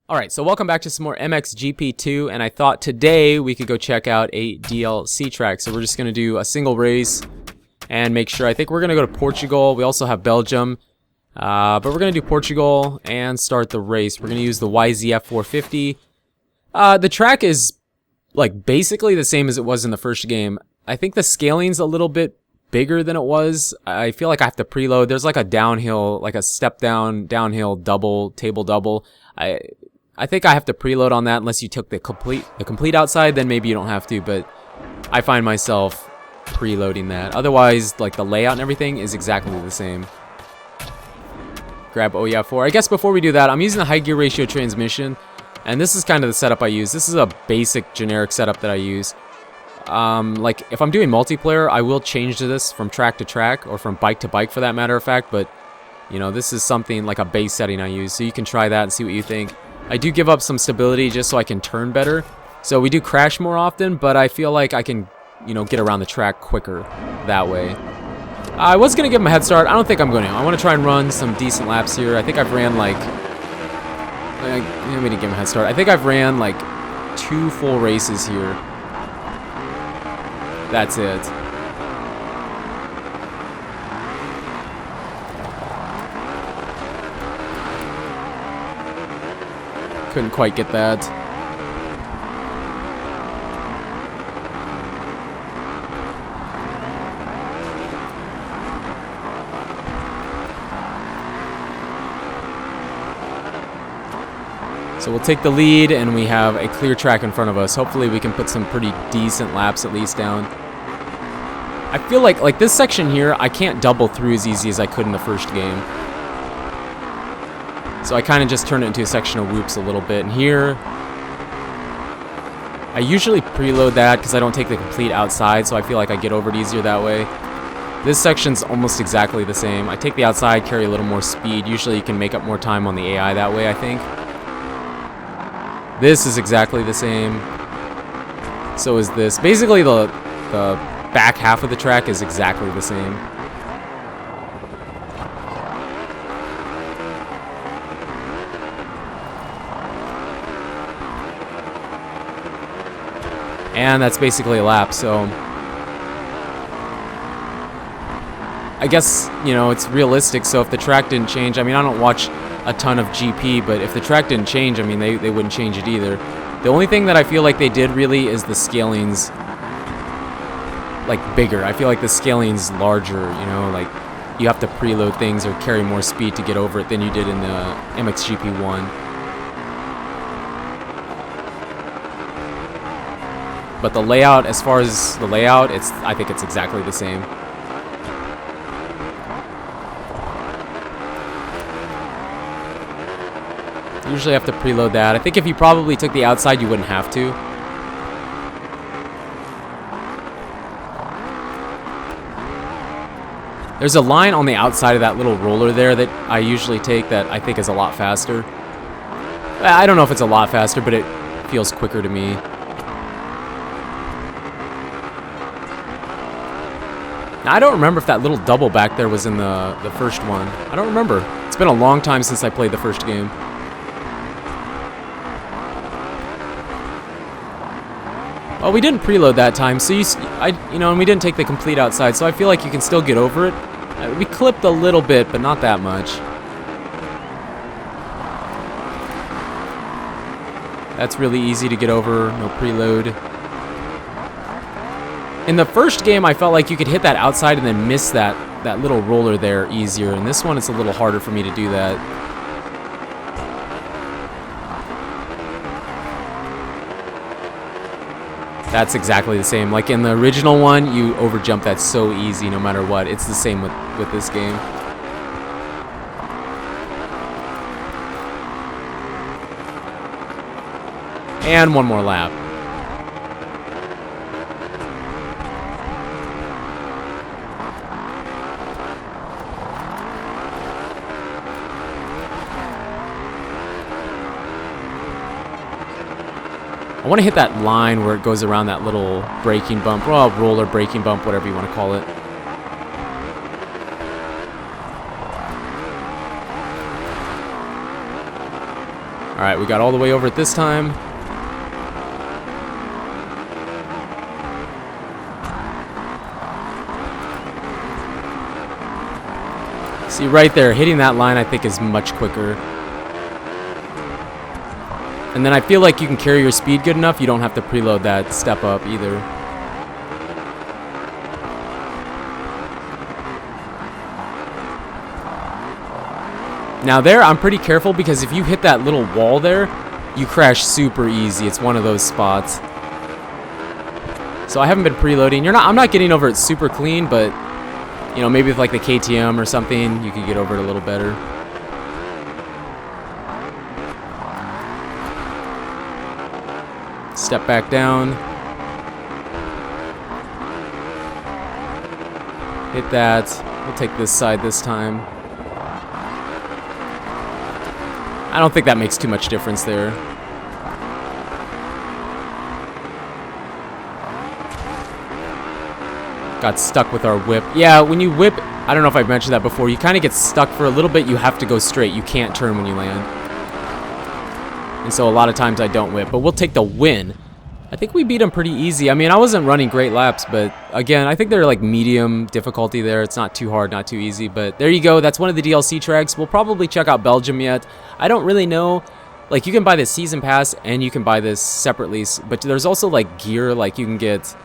Alright, so welcome back to some more MXGP 2, and I thought today we could go check out a DLC track. So we're just going to do a single race and make sure. I think we're going to go to Portugal. We also have Belgium, but we're going to do Portugal and start the race. We're going to use the YZF 450. The track is like basically the same as it was in the first game. I think the scaling's a little bit bigger than it was. I feel like I have to preload. There's like a downhill, like a step down, downhill double, table double. I think I have to preload on that unless you took the complete outside, then maybe you don't have to, but I find myself preloading that. Otherwise, like the layout and everything is exactly the same. Grab OEF 4. I guess before we do that, I'm using the high gear ratio transmission, and this is kind of the setup I use. This is a basic generic setup that I use. Like if I'm doing multiplayer, I will change to this from track to track, or from bike to bike for that matter of fact, but you know, this is something like a base setting I use, so you can try that and see what you think. I do give up some stability just so I can turn better. So we do crash more often, but I feel like I can, you know, get around the track quicker that way. I was going to give him a head start. I don't think I'm going to. I want to try and run some decent laps here. I think I've ran like... Let me give him a head start. I think I've ran like 2 full races here. That's it. Couldn't quite get that. So we'll take the lead, and we have a clear track in front of us. Hopefully we can put some pretty decent laps at least down. I feel like this section here, I can't double through as easy as I could in the first game. So I kind of just turn it into a section of whoops a little bit. And here, I usually preload that because I don't take the complete outside, so I feel like I get over it easier that way. This section's almost exactly the same. I take the outside, carry a little more speed. Usually you can make up more time on the AI that way, I think. This is exactly the same. So is this. Basically, the back half of the track is exactly the same. And that's basically a lap, so I guess, you know, it's realistic. So if the track didn't change, I mean, I don't watch a ton of GP, but if the track didn't change, I mean, they wouldn't change it either. The only thing that I feel like they did really is the scaling's like bigger. I feel like the scaling's larger, you know, like you have to preload things or carry more speed to get over it than you did in the MXGP 1. But the layout, as far as the layout, I think it's exactly the same. Usually have to preload that. I think if you probably took the outside, you wouldn't have to. There's a line on the outside of that little roller there that I usually take that I think is a lot faster. I don't know if it's a lot faster, but it feels quicker to me. Now, I don't remember if that little double back there was in the first one. I don't remember. It's been a long time since I played the first game. Well, we didn't preload that time, so you know, and we didn't take the complete outside, so I feel like you can still get over it. We clipped a little bit, but not that much. That's really easy to get over, no preload. In the first game, I felt like you could hit that outside and then miss that little roller there easier. In this one, it's a little harder for me to do that. That's exactly the same. Like in the original one, you overjump that so easy no matter what. It's the same with this game. And one more lap. I want to hit that line where it goes around that little braking bump, well, roller braking bump, whatever you want to call it. Alright, we got all the way over it this time. See, right there, hitting that line I think is much quicker. And then I feel like you can carry your speed good enough, you don't have to preload that step up either. Now there, I'm pretty careful because if you hit that little wall there, you crash super easy. It's one of those spots. So I haven't been preloading. I'm not getting over it super clean, but you know, maybe with like the KTM or something, you could get over it a little better. Step back down. Hit that. We'll take this side this time. I don't think that makes too much difference there. Got stuck with our whip. Yeah, when you whip, I don't know if I've mentioned that before, you kind of get stuck for a little bit. You have to go straight. You can't turn when you land. And so a lot of times I don't whip, but we'll take the win. I think we beat him pretty easy. I mean, I wasn't running great laps, but again, I think they're like medium difficulty there. It's not too hard, not too easy, but there you go. That's one of the DLC tracks. We'll probably check out Belgium yet. I don't really know. Like, you can buy the season pass and you can buy this separately, but there's also like gear, like you can get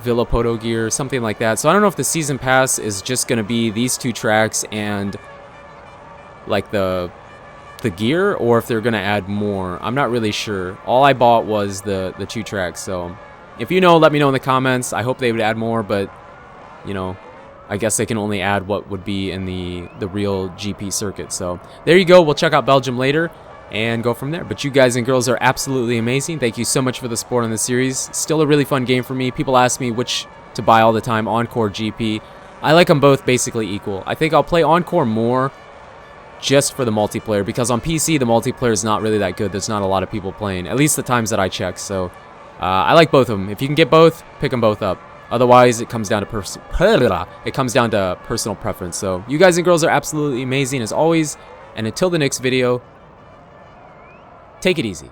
Villapoto gear, something like that. So I don't know if the season pass is just going to be these two tracks and like the gear, or if they're going to add more. I'm not really sure. All I bought was the two tracks. So if you know, let me know in the comments. I hope they would add more, but you know, I guess they can only add what would be in the real GP circuit. So there you go. We'll check out Belgium later and go from there. But you guys and girls are absolutely amazing. Thank you so much for the support on this series. Still a really fun game for me. People ask me which to buy all the time, Encore, GP. I like them both basically equal. I think I'll play Encore more just for the multiplayer, because on PC the multiplayer is not really that good. There's not a lot of people playing, at least the times that I check. So I like both of them. If you can get both, pick them both up. Otherwise, it comes down to personal preference. So you guys and girls are absolutely amazing as always, and until the next video, take it easy.